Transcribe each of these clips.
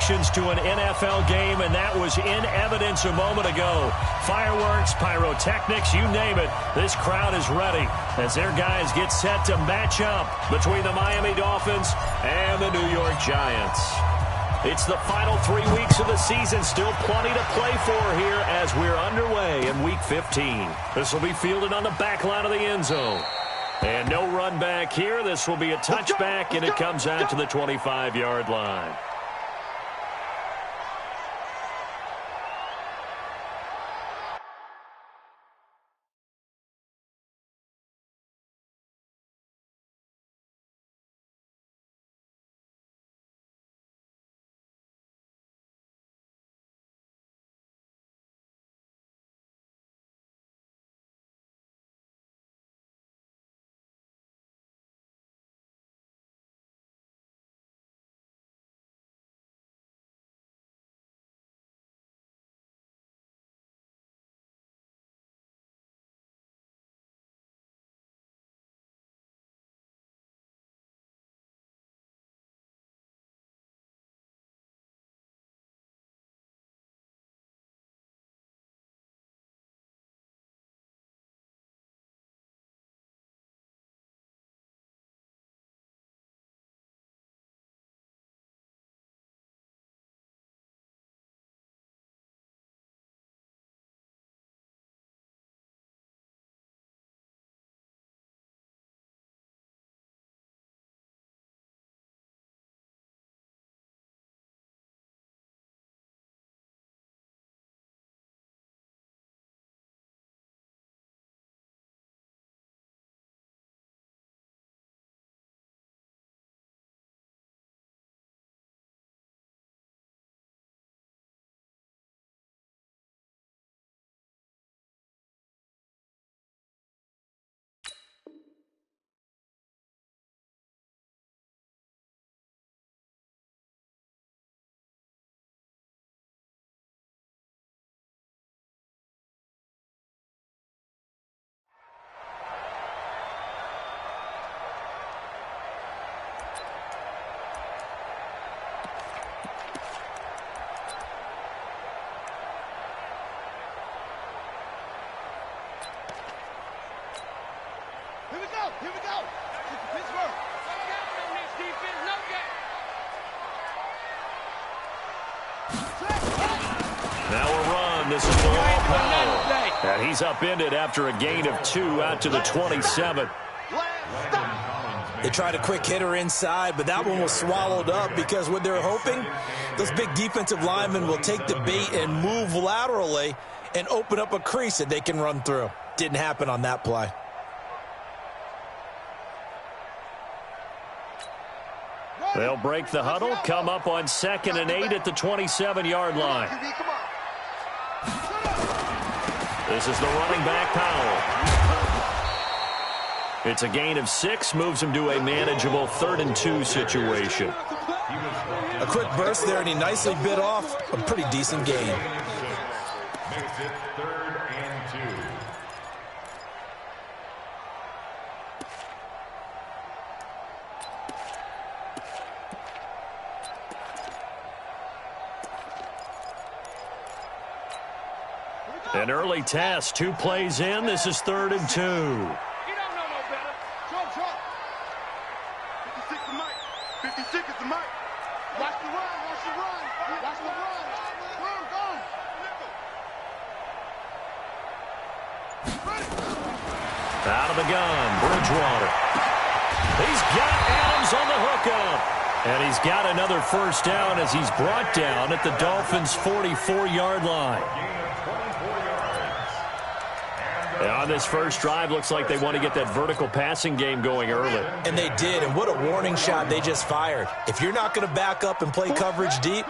emotions to an NFL game, and that was in evidence a moment ago. Fireworks, pyrotechnics, you name it. This crowd is ready as their guys get set to match up between the Miami Dolphins and the New York Giants. It's the final 3 weeks of the season. Still plenty to play for here as we're underway in Week 15. This will be fielded on the back line of the end zone. And no run back here. This will be a touchback, and it comes out to the 25-yard line. Here we go. Pittsburgh. Now a run. This is Bilal Powell. And he's upended after a gain of 2 out to the 27. They tried a quick hitter inside, but that one was swallowed up because what they're hoping, those big defensive linemen will take the bait and move laterally and open up a crease that they can run through. Didn't happen on that play. They'll break the huddle, come up on 2nd and 8 at the 27-yard line. This is the running back, Powell. It's a gain of 6, moves him to a manageable 3rd and 2 situation. A quick burst there, and he nicely bit off a pretty decent gain. Makes it 3rd and 2. An early test, 2 plays in. This is 3rd and 2. You don't know no better. Drop. 56 is Mike. 56 is the Mike. Watch the run. Go. Out of the gun, Bridgewater. He's got Adams on the hookup. And he's got another first down as he's brought down at the Dolphins' 44-yard line. And on this first drive, looks like they want to get that vertical passing game going early. And they did, and what a warning shot they just fired. If you're not going to back up and play coverage deep,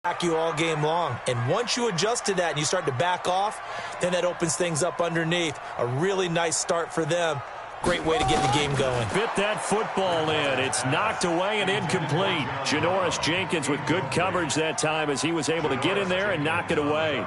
back you all game long. And once you adjust to that and you start to back off, then that opens things up underneath. A really nice start for them. Great way to get the game going. Fit that football in. It's knocked away and incomplete. Janoris Jenkins with good coverage that time as he was able to get in there and knock it away.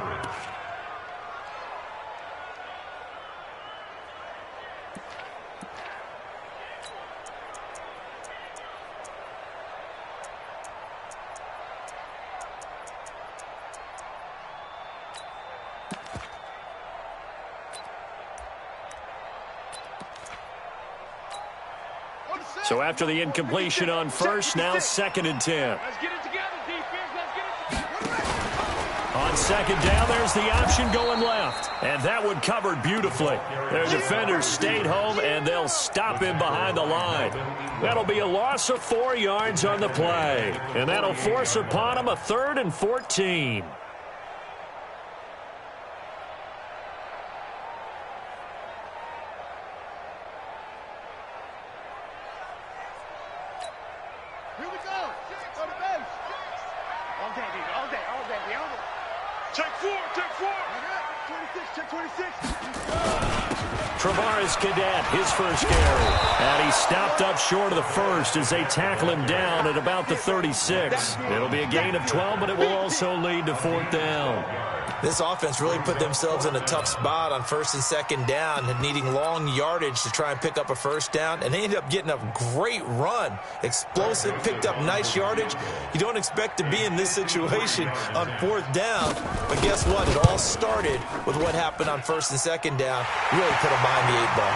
So after the incompletion on first, now 2nd and 10. Let's get it together, defense. Let's get it together. On 2nd down, there's the option going left. And that one covered beautifully. Their defenders stayed home, and they'll stop him behind the line. That'll be a loss of 4 yards on the play. And that'll force upon him a 3rd and 14. Here we go. Go to base. All day, baby. All day. All day. All day. Check 4. Check 4. 26. Check 26. Travaris Cadet, his first carry. And he stopped up short of the first as they tackle him down at about the 36. It'll be a gain of 12, but it will also lead to 4th down. This offense really put themselves in a tough spot on 1st and 2nd down, needing long yardage to try and pick up a 1st down, and they ended up getting a great run. Explosive, picked up nice yardage. You don't expect to be in this situation on 4th down, but guess what? It all started with what happened on 1st and 2nd down. Really put them behind the 8 ball.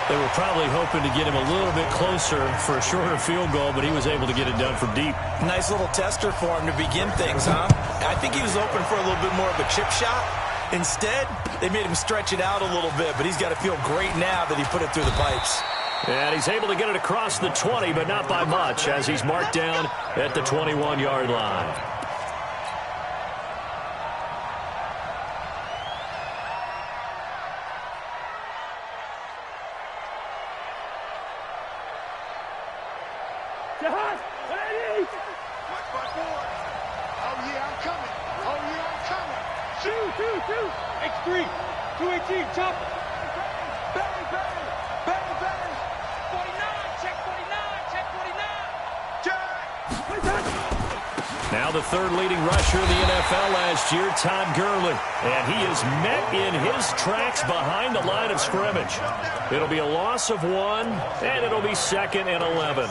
They were probably hoping to get him a little bit closer for a shorter field goal, but he was able to get it done from deep. Nice little tester for him to begin things, huh? I think he was open for a little bit more of a chip shot. Instead, they made him stretch it out a little bit, but he's got to feel great now that he put it through the pipes. And he's able to get it across the 20, but not by much, as he's marked down at the 21-yard line. Watch my board. Oh, yeah, I'm coming. Oh, yeah, I'm coming. Shoot. X3. 218. Chop. Barry. Barry. 49. Check 49. Check 49. Now the 3rd leading rusher in the NFL last year, Todd Gurley. And he is met in his tracks behind the line of scrimmage. It'll be a loss of 1, and it'll be 2nd and 11.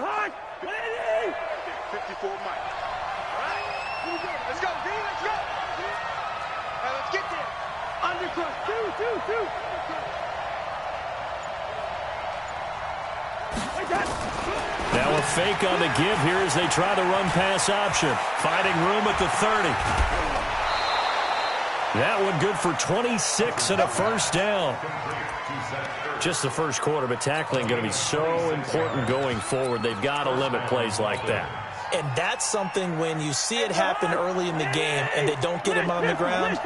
hard. 54 Mike. All right. Let's go, D. Let's go. Hey, let's get there. Undercut. Two. Now a fake on the give here as they try the run pass option. Finding room at the 30. That one good for 26 and a first down. Just the first quarter, but tackling going to be so important going forward. They've got to limit plays like that. And that's something when you see it happen early in the game and they don't get him on the ground,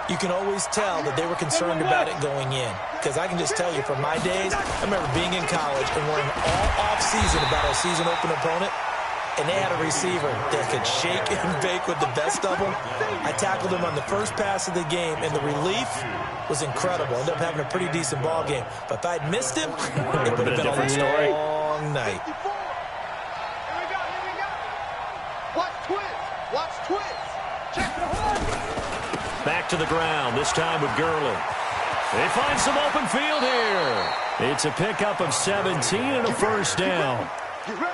you can always tell that they were concerned about it going in. Because I can just tell you from my days, I remember being in college and worrying all off-season about our season open opponent, and they had a receiver that could shake and bake with the best of them. I tackled him on the first pass of the game, and the relief was incredible. Ended up having a pretty decent ball game. But if I'd missed him, it would have been a long night. Watch twist. Check the horn. Back to the ground, this time with Gurley. They find some open field here. It's a pickup of 17 and a first down.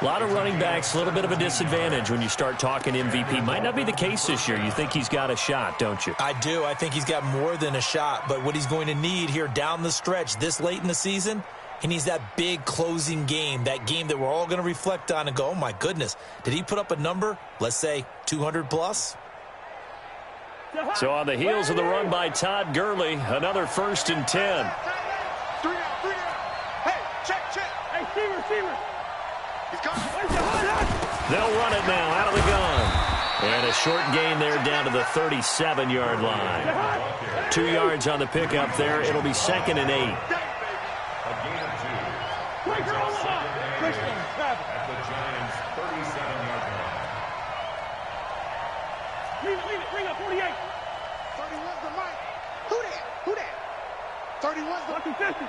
A lot of running backs, a little bit of a disadvantage when you start talking MVP. Might not be the case this year. You think he's got a shot, don't you? I do. I think he's got more than a shot. But what he's going to need here down the stretch this late in the season, he needs that big closing game, that game that we're all going to reflect on and go, oh, my goodness, did he put up a number, let's say 200 plus? So on the heels of the run by Todd Gurley, another 1st and 10. 3 down. Hey, check. Hey, receiver. He's coming. They'll run it now out of the gun. And a short gain there down to the 37-yard line. 2 yards on the pickup there. It'll be 2nd and 8. At the Giants' 37-yard line. Leave it. Bring up 48. 31's the mic. Who that? 31's the 50.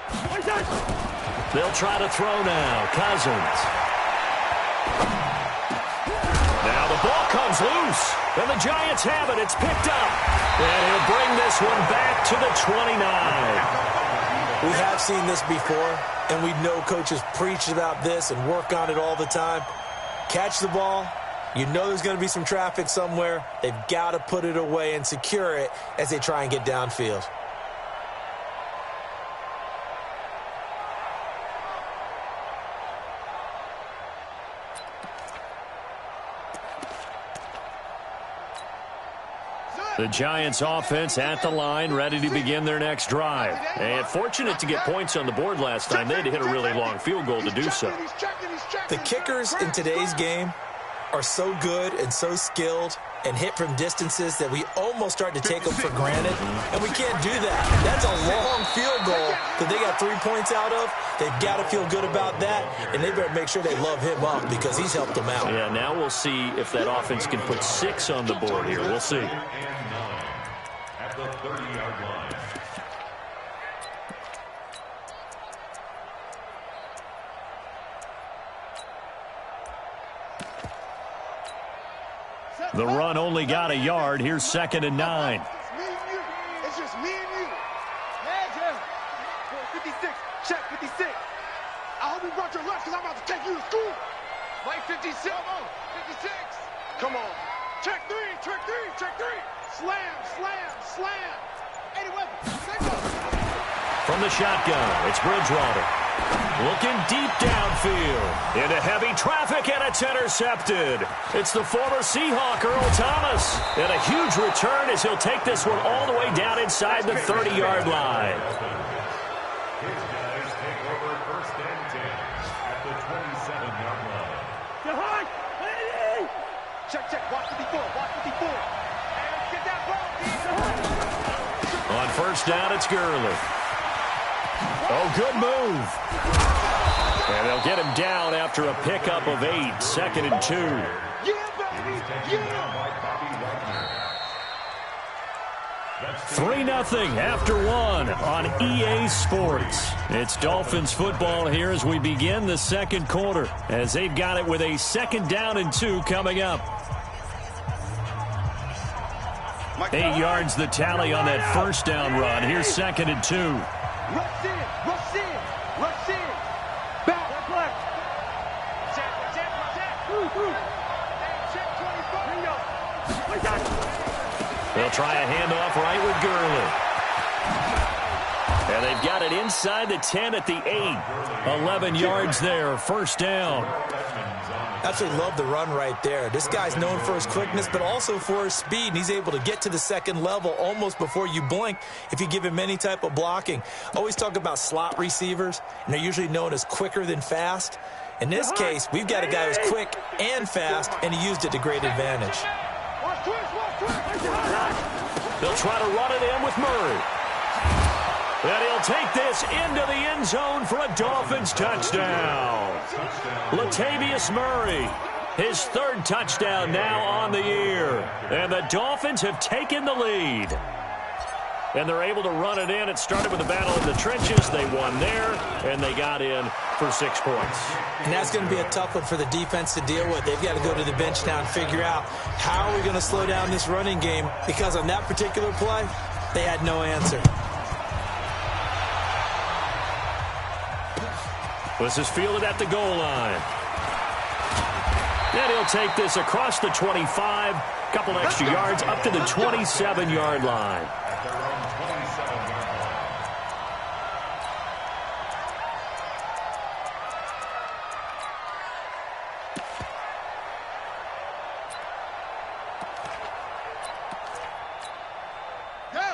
They'll try to throw now. Cousins. Now the ball comes loose. And the Giants have it. It's picked up. And he'll bring this one back to the 29. We have seen this before, and we know coaches preach about this and work on it all the time. Catch the ball. You know there's going to be some traffic somewhere. They've got to put it away and secure it as they try and get downfield. The Giants offense at the line, ready to begin their next drive. And fortunate to get points on the board last time. They had to hit a really long field goal to do so. The kickers in today's game are so good and so skilled and hit from distances that we almost start to take them for granted, and we can't do that. That's a long field goal that they got 3 points out of. They've got to feel good about that, and they better make sure they love him up because he's helped them out. Yeah, now we'll see if that offense can put 6 on the board here. We'll see. At the 30-yard line. The run only got a yard. Here's 2nd and 9. It's just me and you. Yeah. 56. Check 56. I hope you brought your lunch because I'm about to take you to school. Mike 56. 56. Come on. Check 3. Slam. 80 weapons. From the shotgun, it's Bridgewater. Looking deep downfield. Into heavy traffic, and it's intercepted. It's the former Seahawk, Earl Thomas. And a huge return as he'll take this one all the way down inside the 30-yard line. His guys take over 1st and 10 at the 27-yard line. Check. Watch 54. And get that ball. On 1st down, it's Gurley. Oh, good move. And they'll get him down after a pickup of 8, 2nd and 2. Yeah, baby. Taken down by Bobby Wagner. 3-0 after 1 on EA Sports. It's Dolphins football here as we begin the 2nd quarter, as they've got it with a 2nd down and 2 coming up. 8 yards the tally on that 1st down run. Here's 2nd and 2. Rush in. Back. They'll try a handoff right with Gurley. And they've got it inside the 10 at the 8. 11 yards there, first down. Absolutely love the run right there. This guy's known for his quickness, but also for his speed. And he's able to get to the second level almost before you blink if you give him any type of blocking. Always talk about slot receivers, and they're usually known as quicker than fast. In this case, we've got a guy who's quick and fast, and he used it to great advantage. They'll try to run it in with Murray. And he'll take this into the end zone for a Dolphins touchdown. Latavius Murray, his third touchdown now on the year. And the Dolphins have taken the lead. And they're able to run it in. It started with a battle in the trenches. They won there, and they got in for 6 points. And that's going to be a tough one for the defense to deal with. They've got to go to the bench now and figure out how are we going to slow down this running game, because on that particular play, they had no answer. This is fielded at the goal line. And he'll take this across the 25, couple extra yards up to the 27-yard line.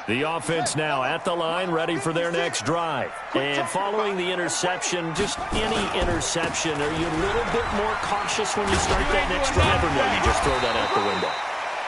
The offense now at the line, ready for their next drive. And following the interception, just any interception, are you a little bit more cautious when you start that next drive, or no, you just throw that out the window?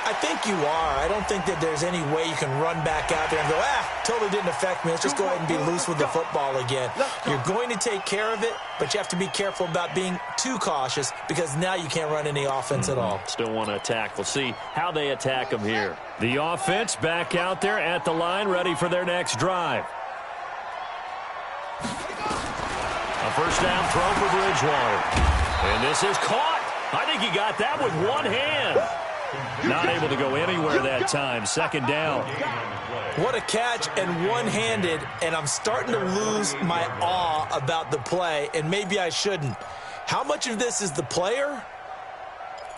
I think you are. I don't think that there's any way you can run back out there and go, totally didn't affect me. Let's just go ahead and be loose with the football again. You're going to take care of it, but you have to be careful about being too cautious, because now you can't run any offense at all. Still want to attack. We'll see how they attack them here. The offense back out there at the line, ready for their next drive. A first down throw for Bridgewater. And this is caught. I think he got that with one hand. Not able to go anywhere that time. Second down. What a catch, and one-handed, and I'm starting to lose my awe about the play, and maybe I shouldn't. How much of this is the player?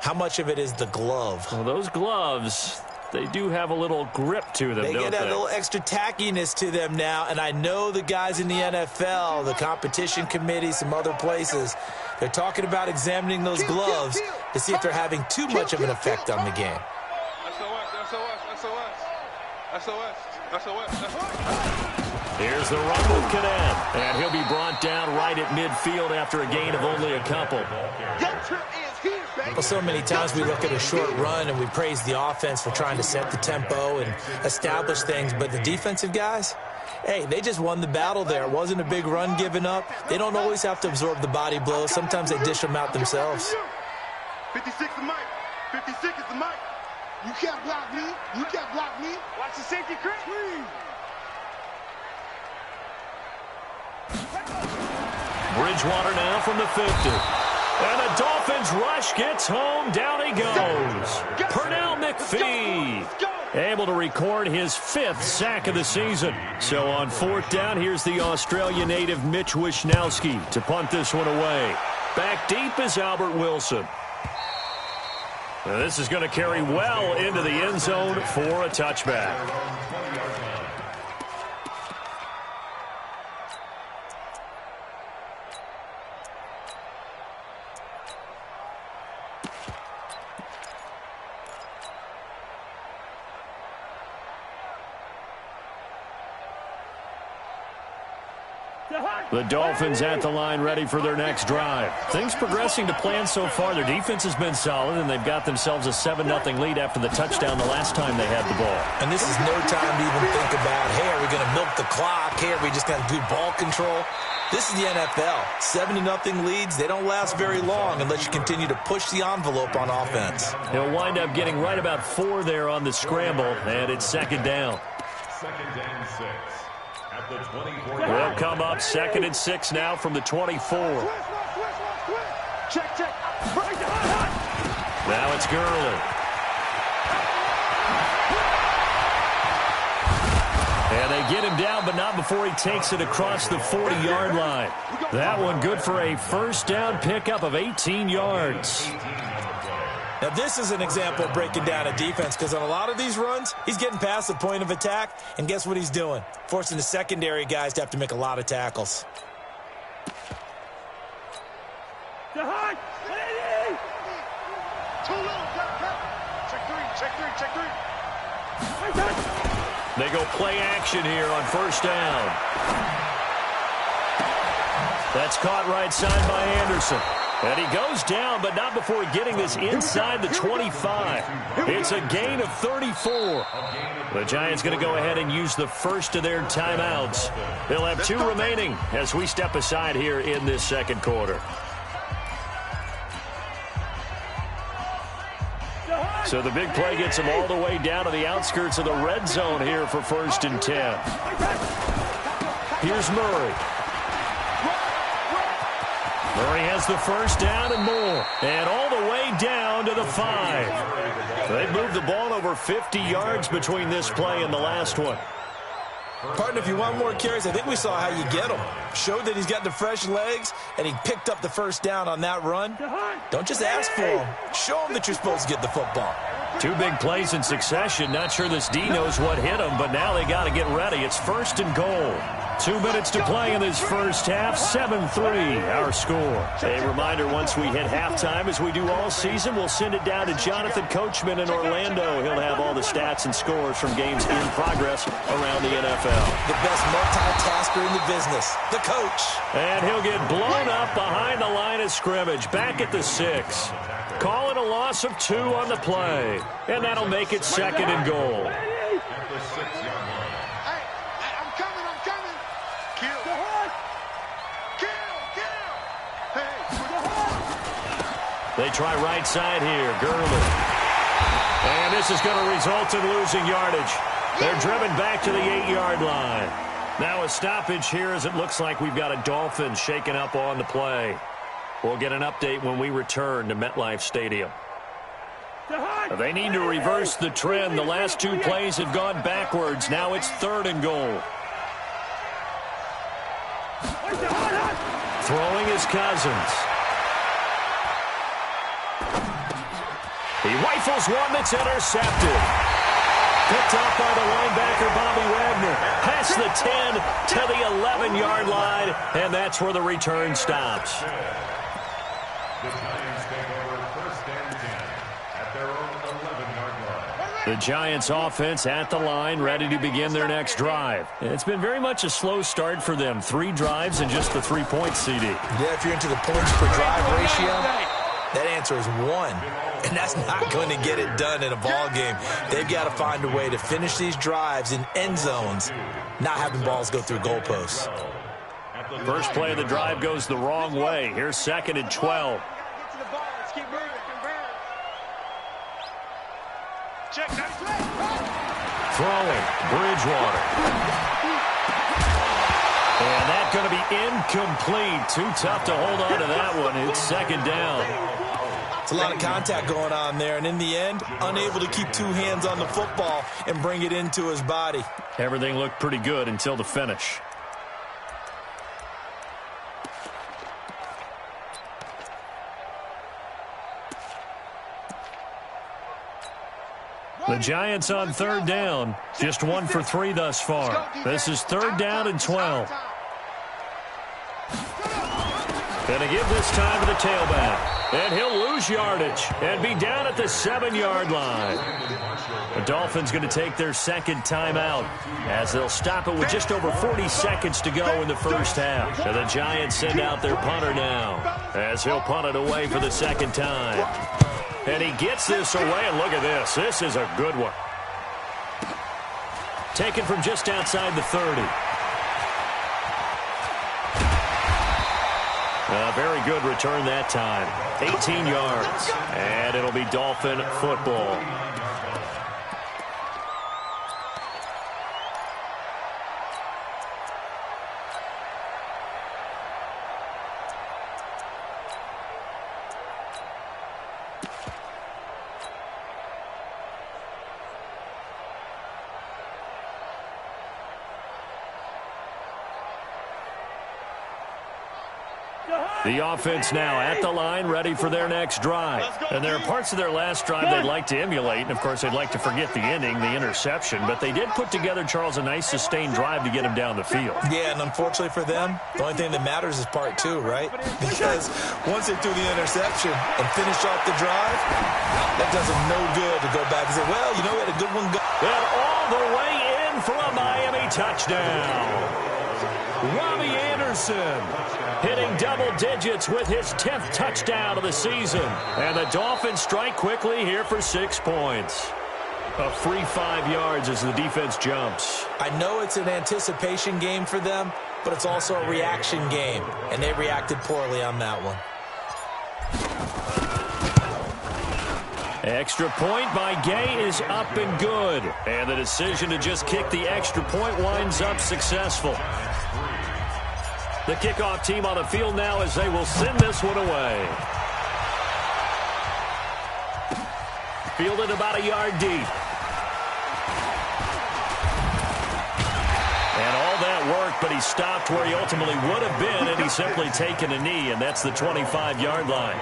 How much of it is the glove? Well, those gloves, they do have a little grip to them, They don't get that little extra tackiness to them now, and I know the guys in the NFL, the competition committee, some other places, they're talking about examining those gloves to see if they're having too much of an effect on the game. Here's the run with Cadet, and he'll be brought down right at midfield after a gain of only a couple. Well, so many times we look at a short run and we praise the offense for trying to set the tempo and establish things, but the defensive guys, hey, they just won the battle there. It wasn't a big run given up. They don't always have to absorb the body blows. Sometimes they dish them out themselves. 56 is Mike. 56 is the Mike. You can't block me. You can't block me. Watch the safety, Chris. Bridgewater now from the 50. And the Dolphins rush gets home. Down he goes. Pernell McPhee able to record his 5th sack of the season. So on 4th down, here's the Australia native Mitch Wishnowsky to punt this one away. Back deep is Albert Wilson. Now this is going to carry well into the end zone for a touchback. The Dolphins at the line, ready for their next drive. Things progressing to plan so far. Their defense has been solid, and they've got themselves a 7-0 lead after the touchdown the last time they had the ball. And this is no time to even think about, hey, are we going to milk the clock? Hey, are we just going to do ball control? This is the NFL. 7-0 leads, they don't last very long unless you continue to push the envelope on offense. He'll wind up getting right about 4 there on the scramble, and it's second down. Second and 6. At the 24. Will come up 2nd and 6 now from the 24. Check. Now it's Gurley. And they get him down, but not before he takes it across the 40-yard line. That one good for a first down pickup of 18 yards. Now, this is an example of breaking down a defense because on a lot of these runs, he's getting past the point of attack, and guess what he's doing? Forcing the secondary guys to have to make a lot of tackles. Too little, check three. They go play action here on first down. That's caught right side by Anderson. And he goes down, but not before getting this inside the 25. It's a gain of 34. The Giants going to go ahead and use the first of their timeouts. They'll have 2 remaining as we step aside here in this second quarter. So the big play gets him all the way down to the outskirts of the red zone here for 1st and 10. Here's Murray. Murray has the first down and more. And all the way down to the 5. They moved the ball over 50 yards between this play and the last one. Partner, if you want more carries, I think we saw how you get him. Showed that he's got the fresh legs, and he picked up the first down on that run. Don't just ask for him. Show him that you're supposed to get the football. 2 big plays in succession. Not sure this D knows what hit him, but now they got to get ready. It's 1st and goal. 2 minutes to play in this first half. 7-3 our score. A reminder, once we hit halftime, as we do all season, we'll send it down to Jonathan Coachman in Orlando. He'll have all the stats and scores from games in progress around the NFL. The best multitasker in the business, the coach. And he'll get blown up behind the line of scrimmage, back at the 6. Call it a loss of 2 on the play. And that'll make it 2nd and goal. They try right side here. Gurley. And this is going to result in losing yardage. They're driven back to the 8-yard line. Now a stoppage here as it looks like we've got a Dolphin shaken up on the play. We'll get an update when we return to MetLife Stadium. They need to reverse the trend. The last 2 plays have gone backwards. Now it's 3rd and goal. Throwing is Cousins. He rifles one that's intercepted. Picked up by the linebacker, Bobby Wagner. Past the 10 to the 11-yard line, and that's where the return stops. The Giants take over 1st and 10 at their own 11-yard line. The Giants offense at the line, ready to begin their next drive. It's been very much a slow start for them. 3 drives and just the 3-point CD. Yeah, if you're into the points per drive ratio, that answer is 1. And that's not going to get it done in a ball game. They've got to find a way to finish these drives in end zones, not having balls go through goalposts. First play of the drive goes the wrong way. Here's 2nd and 12. Throwing, Bridgewater. And that's going to be incomplete. Too tough to hold on to that one. It's 2nd down. It's a lot of contact going on there, and in the end, unable to keep 2 hands on the football and bring it into his body. Everything looked pretty good until the finish. The Giants on 3rd down. Just 1 for 3 thus far. This is 3rd down and 12. Going to give this time to the tailback. And he'll lose yardage and be down at the 7-yard line. The Dolphins going to take their 2nd timeout as they'll stop it with just over 40 seconds to go in the first half. So the Giants send out their punter now as he'll punt it away for the 2nd time. And he gets this away, and look at this. This is a good one. Taken from just outside the 30. A very good return that time. 18 yards. And it'll be Dolphin football. The offense now at the line, ready for their next drive. And there are parts of their last drive they'd like to emulate, and, of course, they'd like to forget the ending, the interception. But they did put together, Charles, a nice sustained drive to get him down the field. Yeah, and unfortunately for them, the only thing that matters is part two, right? Because once they threw the interception and finished off the drive, that does them no good to go back and say, well, you know, we had a good one go. And all the way in for a Miami touchdown. Robbie Anderson hitting double digits with his 10th touchdown of the season. And the Dolphins strike quickly here for 6 points. A free 5 yards as the defense jumps. I know it's an anticipation game for them, but it's also a reaction game, and they reacted poorly on that one. Extra point by Gay is up and good. And the decision to just kick the extra point winds up successful. The kickoff team on the field now as they will send this one away. Fielded about a yard deep. And all that work, but he stopped where he ultimately would have been, and he's simply taken a knee, and that's the 25-yard line.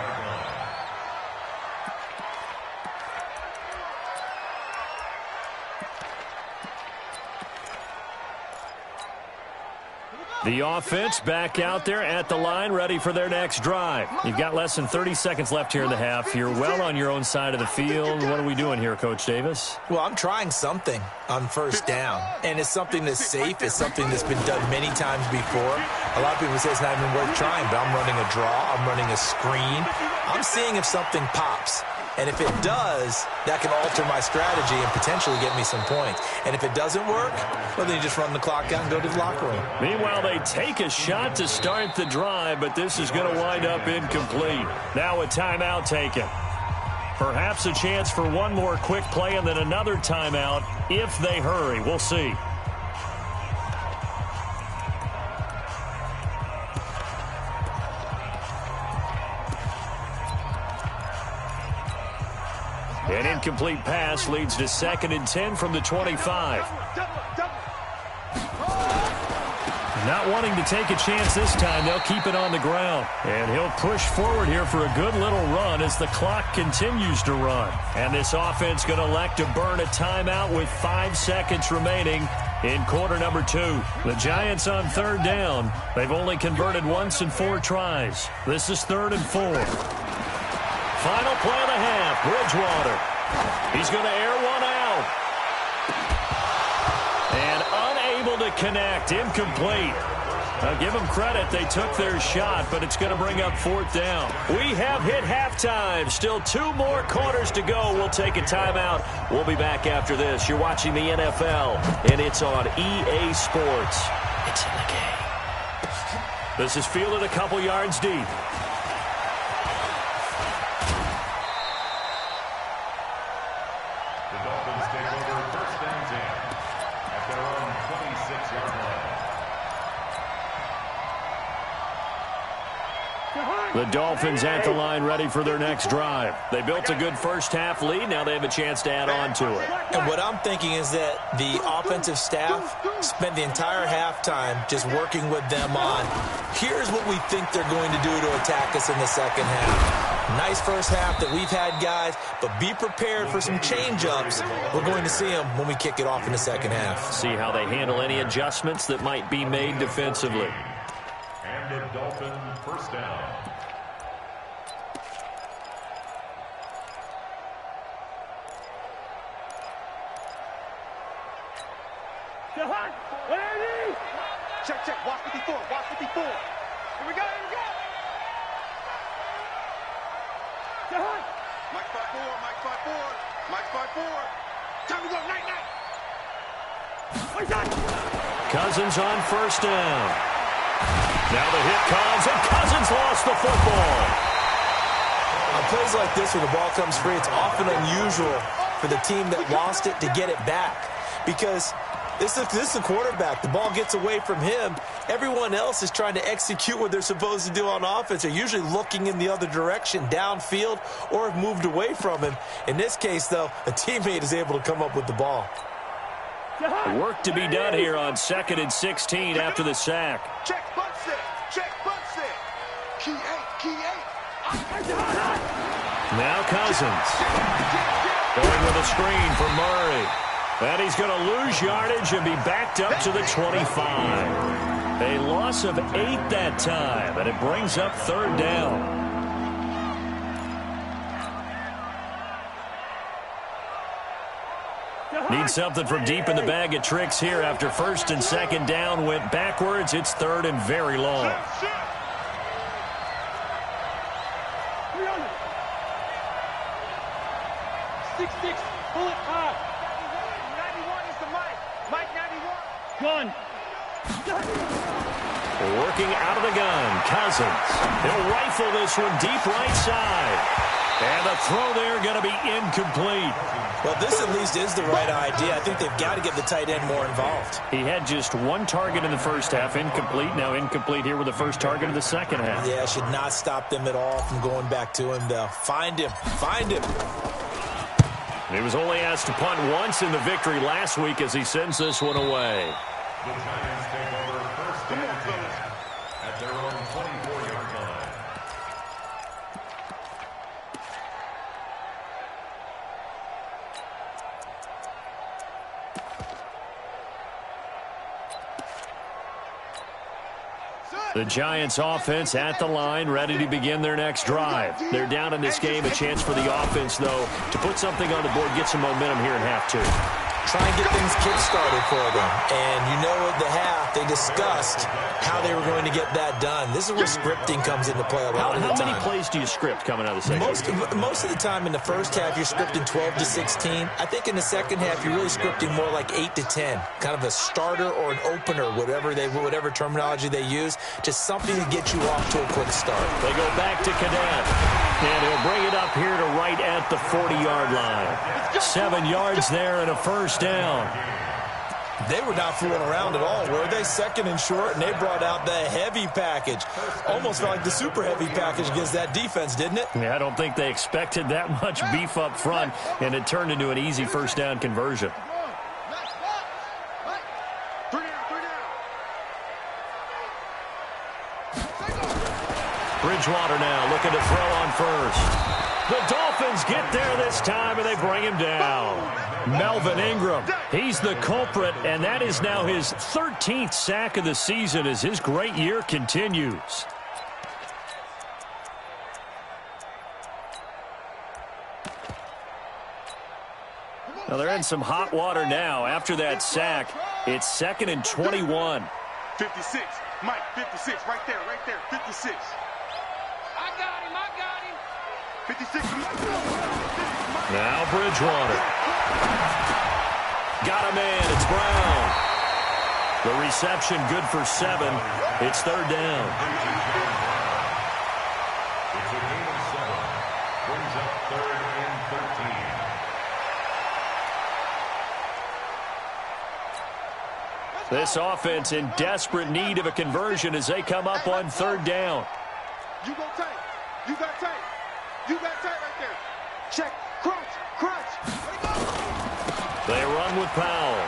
The offense back out there at the line, ready for their next drive. You've got less than 30 seconds left here in the half. You're well on your own side of the field. What are we doing here, Coach Davis? Well, I'm trying something on first down, and it's something that's safe. It's something that's been done many times before. A lot of people say it's not even worth trying, but I'm running a draw. I'm running a screen. I'm seeing if something pops. And if it does, that can alter my strategy and potentially get me some points. And if it doesn't work, well, then you just run the clock out and go to the locker room. Meanwhile, they take a shot to start the drive, but this is going to wind up incomplete. Now a timeout taken. Perhaps a chance for one more quick play and then another timeout if they hurry. We'll see. An incomplete pass leads to 2nd and 10 from the 25. Not wanting to take a chance this time, they'll keep it on the ground. And he'll push forward here for a good little run as the clock continues to run. And this offense going to elect to burn a timeout with 5 seconds remaining in quarter number 2. The Giants on 3rd down. They've only converted once in 4 tries. This is 3rd and 4. Final play of the half, Bridgewater. He's going to air one out. And unable to connect, incomplete. I'll give them credit, they took their shot, but it's going to bring up 4th down. We have hit halftime. Still 2 more quarters to go. We'll take a timeout. We'll be back after this. You're watching the NFL, and it's on EA Sports. It's in the game. This is fielded a couple yards deep. The Dolphins at the line ready for their next drive. They built a good first half lead. Now they have a chance to add on to it. And what I'm thinking is that the offensive staff spent the entire halftime just working with them on, here's what we think they're going to do to attack us in the second half. Nice first half that we've had, guys, but be prepared for some change-ups. We're going to see them when we kick it off in the second half. See how they handle any adjustments that might be made defensively. And the Dolphin first down. Check, check. Watch 54. Watch 54. Here we go. Here we go. Mike 5-4. Mike 5-4. Mike 5-4. Time to go. Night, night. Cousins on first down. Now the hit comes, and Cousins lost the football. On plays like this where the ball comes free, it's often unusual for the team that lost it to get it back. Because this is the quarterback. The ball gets away from him. Everyone else is trying to execute what they're supposed to do on offense. They're usually looking in the other direction, downfield, or have moved away from him. In this case, though, a teammate is able to come up with the ball. Work to be done here on 2nd and 16 after the sack. Check, butt set. Check, butt set. Now Cousins. Going with a screen for Murray. And he's going to lose yardage and be backed up to the 25. A loss of 8 that time, and it brings up third down. Need something from deep in the bag of tricks here after first and second down went backwards. It's third and very long. Pull it high. 91 is the mic. Mike 91. Gun. Working out of the gun, Cousins. He'll rifle this one deep right side. And the throw there going to be incomplete. Well, this at least is the right idea. I think they've got to get the tight end more involved. He had just one target in the first half, incomplete. Now incomplete here with the first target of the second half. Yeah, should not stop them at all from going back to him, though. Find him. Find him. He was only asked to punt once in the victory last week as he sends this one away. The Giants take over first and 10 at their own 24-yard line. The Giants offense at the line, ready to begin their next drive. They're down in this game. A chance for the offense, though, to put something on the board, get some momentum here in half two. Try and get things kick-started for them. And you know at the half, they discussed how they were going to get that done. This is where scripting comes into play a lot of the time. How many plays do you script coming out of the second? Most of the time in the first half, you're scripting 12 to 16. I think in the second half, you're really scripting more like 8 to 10. Kind of a starter or an opener, whatever terminology they use. Just something to get you off to a quick start. They go back to Cadet. And he'll bring it up here to right at the 40-yard line. 7 yards there and a first down. They were not fooling around at all, were they? Second and short, and they brought out the heavy package. Almost felt like the super heavy package against that defense, didn't it? Yeah, I don't think they expected that much beef up front, and it turned into an easy first down conversion. Bridgewater now looking to throw on first. The Dolphins get there this time, and they bring him down. Melvin Ingram, he's the culprit, and that is now his 13th sack of the season as his great year continues. Now they're in some hot water now. After that sack, it's 2nd and 21. 56. Mike, 56. Right there, 56. I got him. 56. Now Bridgewater. Got a man. It's Brown. The reception good for 7. It's third down. It's a gain of 7. Brings up 3rd and 13. This offense in desperate need of a conversion as they come up on third down. You go tight. You got tight. You got tight right there. Check. Crunch. They run with Powell.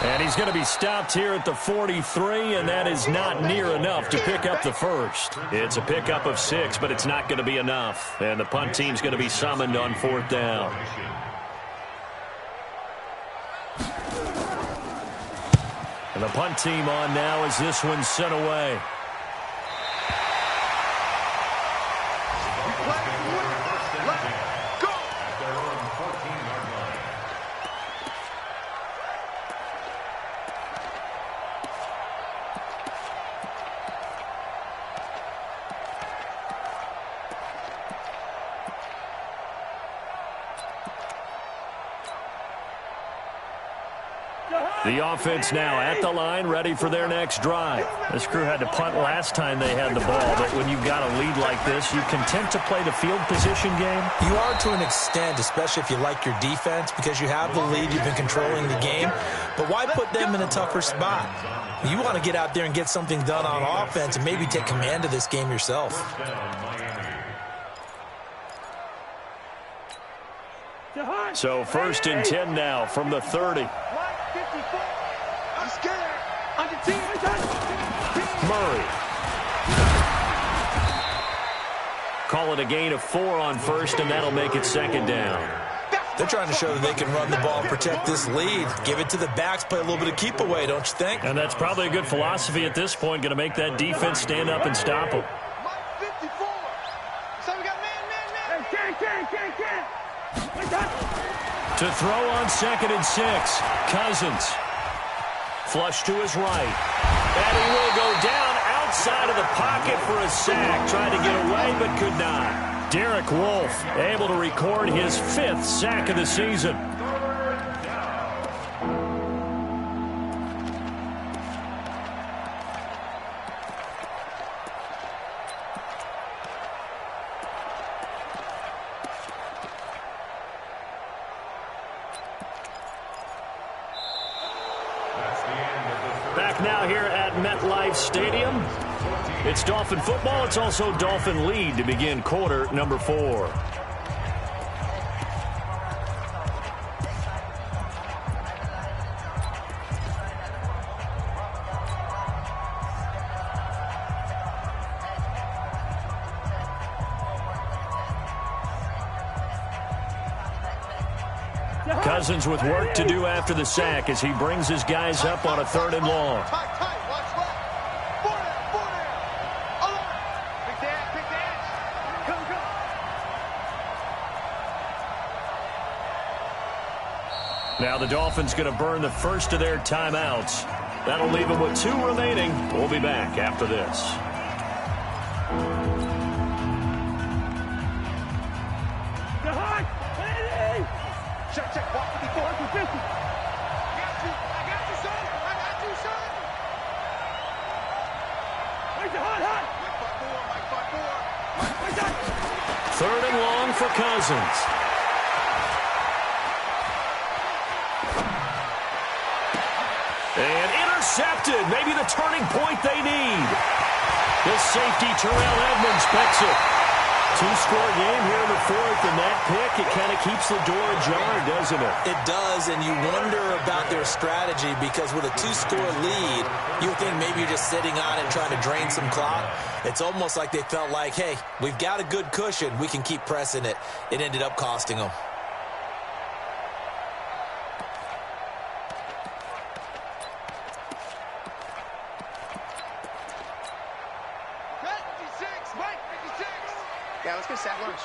And he's going to be stopped here at the 43, and that is not near enough to pick up the first. It's a pickup of 6, but it's not going to be enough. And the punt team's going to be summoned on fourth down. And the punt team on now as this one's sent away. The offense now at the line, ready for their next drive. This crew had to punt last time they had the ball, but when you've got a lead like this, you content to play the field position game? You are to an extent, especially if you like your defense, because you have the lead, you've been controlling the game. But why put them in a tougher spot? You want to get out there and get something done on offense and maybe take command of this game yourself. So 1st and 10 now from the 30. I'm scared. On the team. Murray. Call it a gain of 4 on first, and that'll make it second down. They're trying to show that they can run the ball and protect this lead. Give it to the backs, play a little bit of keep away, don't you think? And that's probably a good philosophy at this point, going to make that defense stand up and stop them. To throw on 2nd and 6, Cousins. Flush to his right. And he will go down outside of the pocket for a sack. Tried to get away, but could not. Derek Wolfe able to record his 5th sack of the season. Back now here at MetLife Stadium. It's Dolphin football. It's also Dolphin lead to begin quarter number 4. Cousins with work to do after the sack as he brings his guys up on a 3rd and long. Now the Dolphins going to burn the first of their timeouts. That'll leave them with 2 remaining. We'll be back after this. Check. Walk 54. 50. I got you, son. I got you, son. Where's the hot? Mike 4. 3rd and long for Cousins. And intercepted. Maybe the turning point they need. The safety, Terrell Edmonds, picks it. 2-score game here in the 4th, and that pick, it kind of keeps the door ajar, doesn't it? It does, and you wonder about their strategy because with a 2-score lead, you would think maybe you're just sitting on it and trying to drain some clock. It's almost like they felt like, hey, we've got a good cushion. We can keep pressing it. It ended up costing them. Yeah, let's go sack lunch.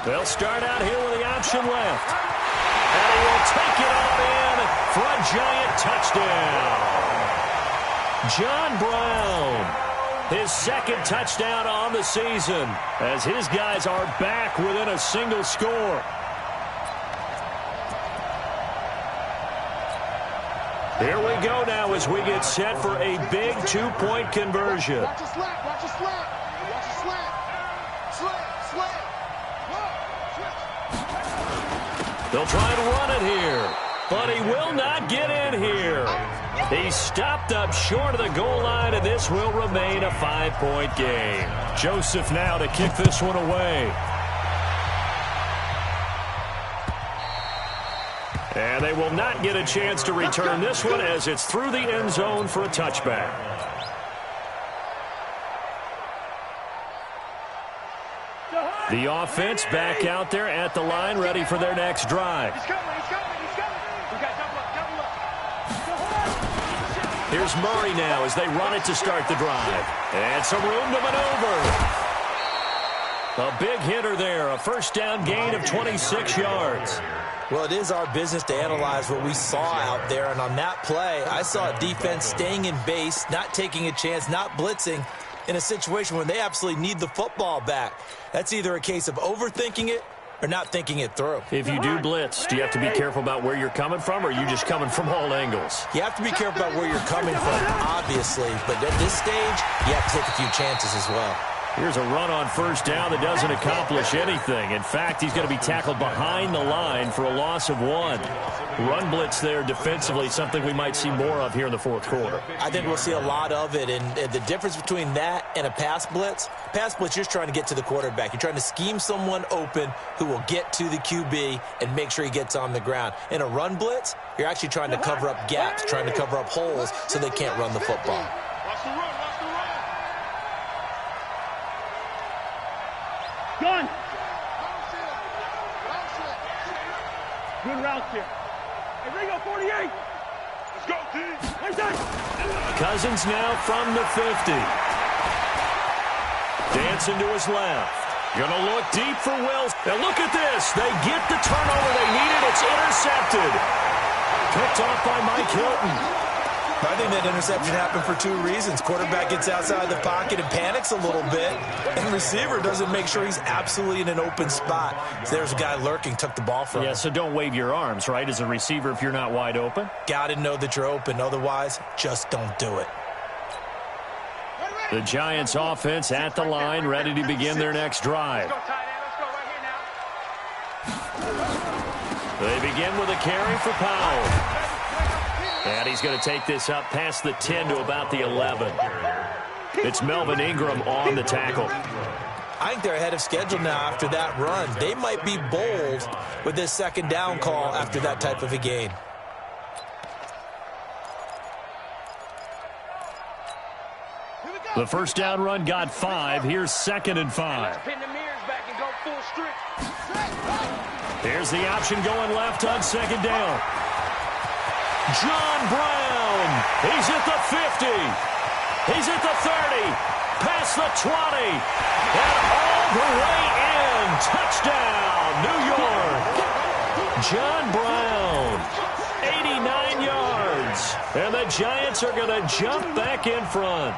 They'll start out here with the option left. And he will take it all in for a giant touchdown. John Brown, his 2nd touchdown on the season as his guys are back within a single score. Here we go now as we get set for a big 2-point conversion. Watch a slap. Watch a slap. Watch a slap. Slap. They'll try and run it here, but he will not get in here. He's stopped up short of the goal line, and this will remain a 5-point game. Joseph now to kick this one away. And they will not get a chance to return this one as it's through the end zone for a touchback. The offense back out there at the line, ready for their next drive. He's coming. We got double up. Here's Murray now as they run it to start the drive. And some room to maneuver. A big hitter there, a 1st down gain of 26 yards. Well, it is our business to analyze what we saw out there, and on that play, I saw a defense staying in base, not taking a chance, not blitzing in a situation where they absolutely need the football back. That's either a case of overthinking it or not thinking it through. If you do blitz, do you have to be careful about where you're coming from, or are you just coming from all angles? You have to be careful about where you're coming from, obviously, but at this stage, you have to take a few chances as well. Here's a run on 1st down that doesn't accomplish anything. In fact, he's going to be tackled behind the line for a loss of 1. Run blitz there defensively, something we might see more of here in the 4th quarter. I think we'll see a lot of it, and the difference between that and a pass blitz, you're just trying to get to the quarterback. You're trying to scheme someone open who will get to the QB and make sure he gets on the ground. In a run blitz, you're actually trying to cover up gaps, trying to cover up holes so they can't run the football. Watch the run. Gun. Good route here. Hey, Ringo, 48. Let's go, team. Cousins now from the 50. Dancing to his left. Gonna look deep for Wills. Now look at this. They get the turnover they needed. It's intercepted. Picked off by Mike Hilton. I think that interception happened for two reasons. Quarterback gets outside the pocket and panics a little bit, and receiver doesn't make sure he's absolutely in an open spot. So there's a guy lurking, took the ball from him. Yeah, so don't wave your arms, right, as a receiver if you're not wide open. Got to know that you're open. Otherwise, just don't do it. The Giants offense at the line, ready to begin their next drive. They begin with a carry for Powell. And he's going to take this up past the 10 to about the 11. It's Melvin Ingram on the tackle. I think they're ahead of schedule now after that run. They might be bold with this second down call after that type of a game. The first down run got 5. Here's 2nd and 5. Here's the option going left on 2nd down. John Brown. He's at the 50. He's at the 30. Past the 20. And all the way in. Touchdown, New York. John Brown. 89 yards. And the Giants are going to jump back in front.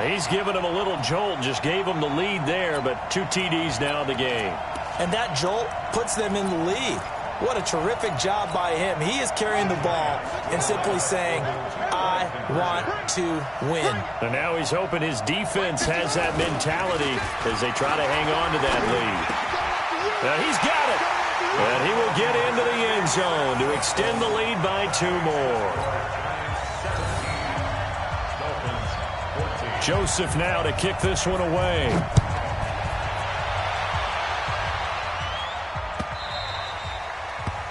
He's giving him a little jolt. Just gave him the lead there, but 2 TDs now in the game. And that jolt puts them in the lead. What a terrific job by him. He is carrying the ball and simply saying, I want to win. And now he's hoping his defense has that mentality as they try to hang on to that lead. Now he's got it. And he will get into the end zone to extend the lead by 2 more. Joseph now to kick this one away.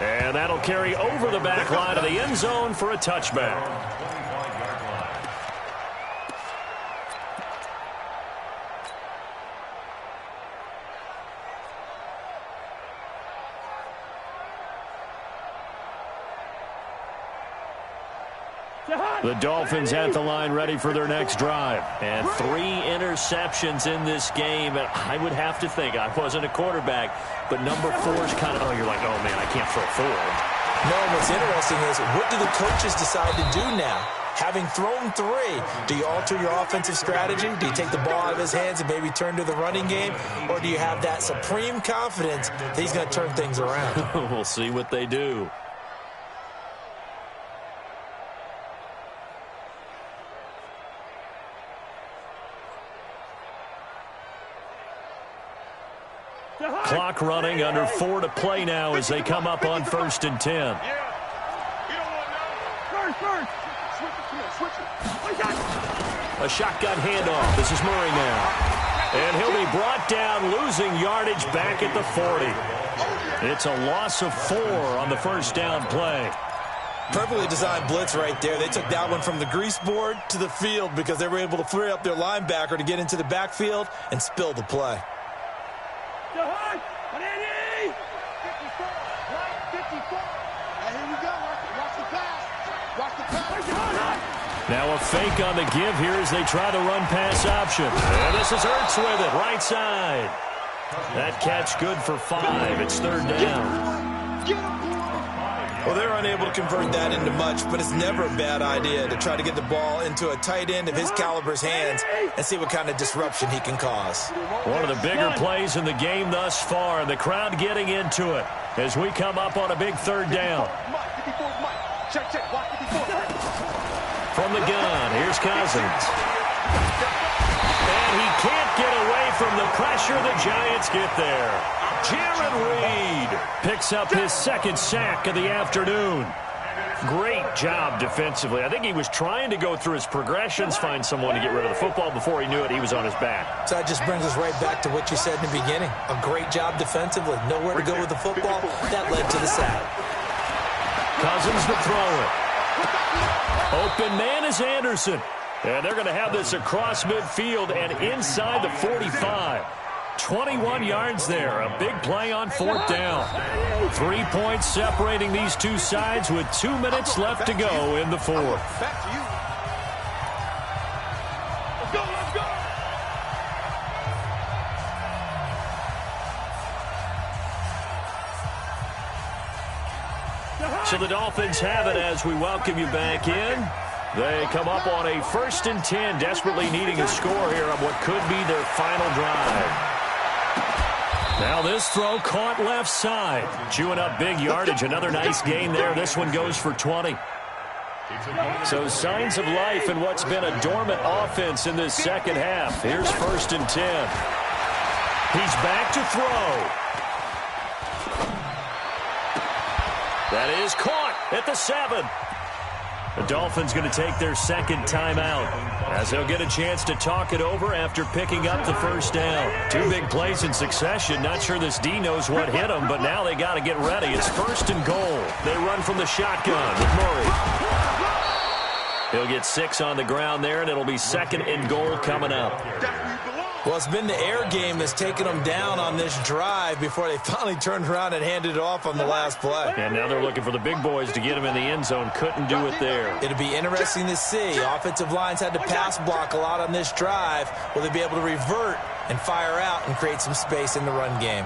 And that'll carry over the back line of the end zone for a touchback. The Dolphins at the line ready for their next drive. And 3 interceptions in this game. And I would have to think, I wasn't a quarterback, but number 4 is kind of, you're like, oh, man, I can't throw 4. No, what's interesting is, what do the coaches decide to do now? Having thrown 3, do you alter your offensive strategy? Do you take the ball out of his hands and maybe turn to the running game? Or do you have that supreme confidence that he's going to turn things around? We'll see what they do. Clock running, under 4 to play now as they come up on 1st and 10. A shotgun handoff. This is Murray now. And he'll be brought down, losing yardage back at the 40. It's a loss of 4 on the first down play. Perfectly designed blitz right there. They took that one from the grease board to the field because they were able to free up their linebacker to get into the backfield and spill the play. Now a fake on the give here as they try to run pass option. And this is Ertz with it, right side. That catch good for 5. It's 3rd down. Well, they're unable to convert that into much, but it's never a bad idea to try to get the ball into a tight end of his caliber's hands and see what kind of disruption he can cause. One of the bigger plays in the game thus far, and the crowd getting into it as we come up on a big 3rd down. From the gun, here's Cousins. And he can't get away from the pressure. The Giants get there. Jaron Reed picks up his 2nd sack of the afternoon. Great job defensively. I think he was trying to go through his progressions, find someone to get rid of the football. Before he knew it, he was on his back. So that just brings us right back to what you said in the beginning. A great job defensively. Nowhere to go with the football. That led to the sack. Cousins to throw it. Open man is Anderson. And they're going to have this across midfield and inside the 45. 21 yards there. A big play on 4th down. 3 points separating these two sides with 2 minutes left to go in the 4th. Back to you. Let's go, let's go. So the Dolphins have it as we welcome you back in. They come up on a 1st and 10, desperately needing a score here on what could be their final drive. Now this throw caught left side. Chewing up big yardage. Another nice gain there. This one goes for 20. So signs of life in what's been a dormant offense in this second half. Here's 1st and 10. He's back to throw. That is caught at the 7. The Dolphins going to take their second timeout as they'll get a chance to talk it over after picking up the 1st down. 2 big plays in succession. Not sure this D knows what hit them, but now they got to get ready. It's 1st and goal. They run from the shotgun with Murray. He'll get 6 on the ground there, and it'll be 2nd and goal coming up. Well, it's been the air game that's taken them down on this drive before they finally turned around and handed it off on the last play. And now they're looking for the big boys to get him in the end zone. Couldn't do it there. It'll be interesting to see. Offensive lines had to pass block a lot on this drive. Will they be able to revert and fire out and create some space in the run game?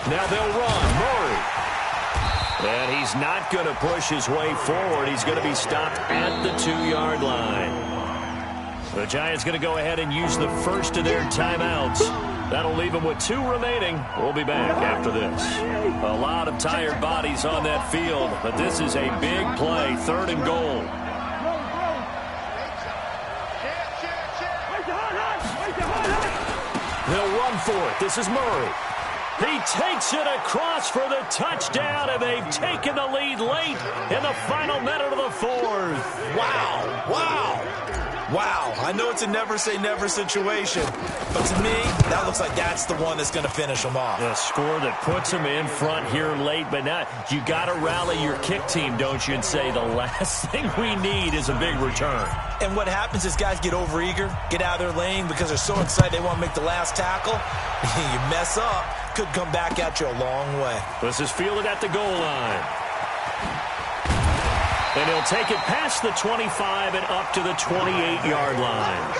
Now they'll run. Murray. And he's not going to push his way forward. He's going to be stopped at the 2-yard line. The Giants going to go ahead and use the first of their timeouts. That'll leave them with 2 remaining. We'll be back after this. A lot of tired bodies on that field, but this is a big play, 3rd and goal. They'll run for it. This is Murray. He takes it across for the touchdown, and they've taken the lead late in the final minute of the 4th. Wow, wow, wow. I know it's a never-say-never situation, but to me, that looks like that's the one that's going to finish them off. A score that puts them in front here late, but now you got to rally your kick team, don't you, and say the last thing we need is a big return. And what happens is guys get overeager, get out of their lane because they're so excited they want to make the last tackle. You mess up, could come back at you a long way. This is fielded at the goal line. And he'll take it past the 25 and up to the 28-yard line.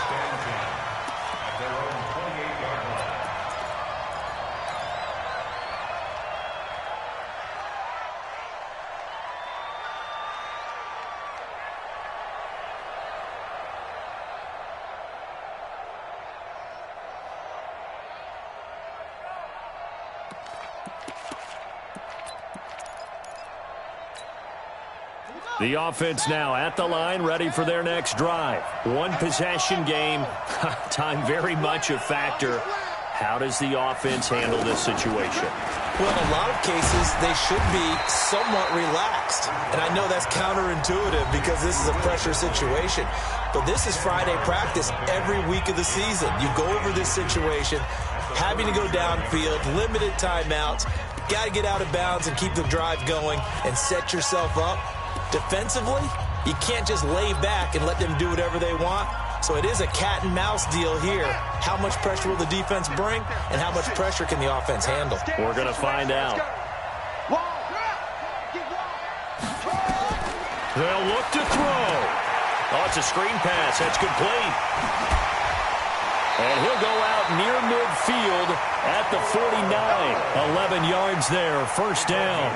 The offense now at the line, ready for their next drive. 1-possession game. Time very much a factor. How does the offense handle this situation? Well, in a lot of cases, they should be somewhat relaxed. And I know that's counterintuitive because this is a pressure situation. But this is Friday practice every week of the season. You go over this situation, having to go downfield, limited timeouts, got to get out of bounds and keep the drive going and set yourself up. Defensively, you can't just lay back and let them do whatever they want. So it is a cat and mouse deal here. How much pressure will the defense bring, and how much pressure can the offense handle? We're going to find out. They'll look to throw. Oh, it's a screen pass. That's complete. And he'll go out near midfield at the 49. 11 yards there, 1st down.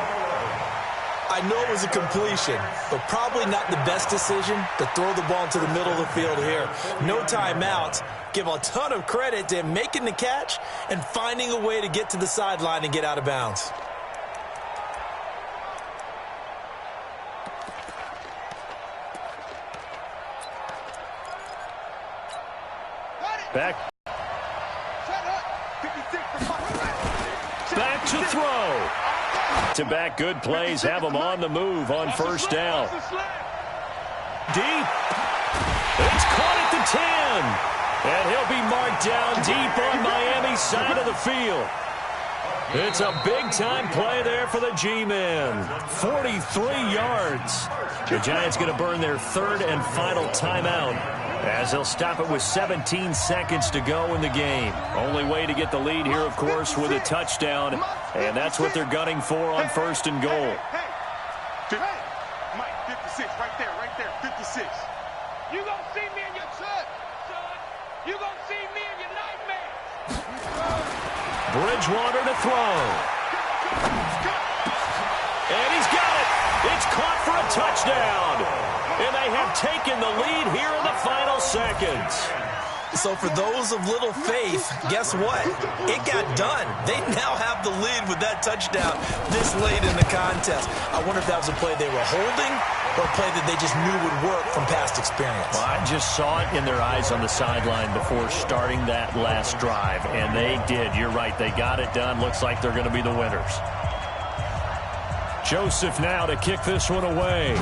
I know it was a completion, but probably not the best decision to throw the ball into the middle of the field here. No timeouts. Give a ton of credit to him making the catch and finding a way to get to the sideline and get out of bounds. Back to throw. To back, good plays, have them on the move on 1st down. Deep. It's caught at the 10. And he'll be marked down deep on Miami's side of the field. It's a big-time play there for the G-men. 43 yards. The Giants going to burn their third and final timeout as they'll stop it with 17 seconds to go in the game. Only way to get the lead here, of course, with a touchdown, and that's what they're gunning for on first and goal. Mike, 56, right there, 56. You gonna see me in your son. You gonna see me in your nightmares. Bridgewater to throw. And he's got it. It's caught for a touchdown. And they have taken the lead here in the final seconds. So for those of little faith, guess what? It got done. They now have the lead with that touchdown this late in the contest. I wonder if that was a play they were holding or a play that they just knew would work from past experience. Well, I just saw it in their eyes on the sideline before starting that last drive, and they did. You're right. They got it done. Looks like they're going to be the winners. Joseph now to kick this one away.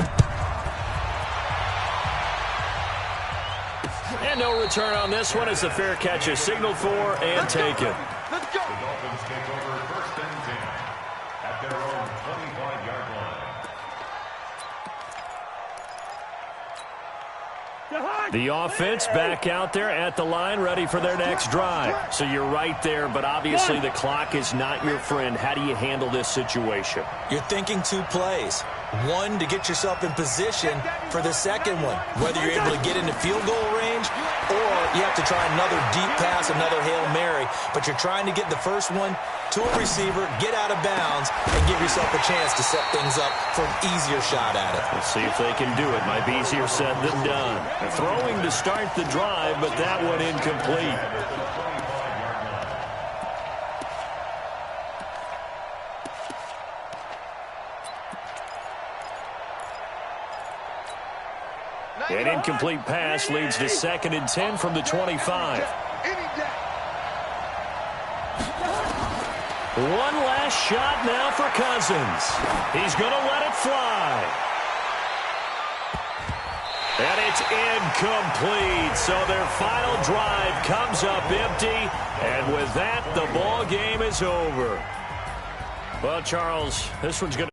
And no return on this one as the fair catch is signaled for and taken. Let's go. The Dolphins take over first and 10 at their own 25-yard line. The offense back out there at the line, ready for their next drive. So you're right there, but obviously the clock is not your friend. How do you handle this situation? You're thinking two plays. One, to get yourself in position for the second one, whether you're able to get into field goal range or you have to try another deep pass, another Hail Mary. But you're trying to get the first one to a receiver, get out of bounds, and give yourself a chance to set things up for an easier shot at it. Let's see if they can do it. Might be easier said than done. Throwing to start the drive, but that one incomplete. An incomplete pass leads to 2nd and 10 from the 25. One last shot now for Cousins. He's going to let it fly. And it's incomplete. So their final drive comes up empty. And with that, the ball game is over. Well, Charles, this one's going to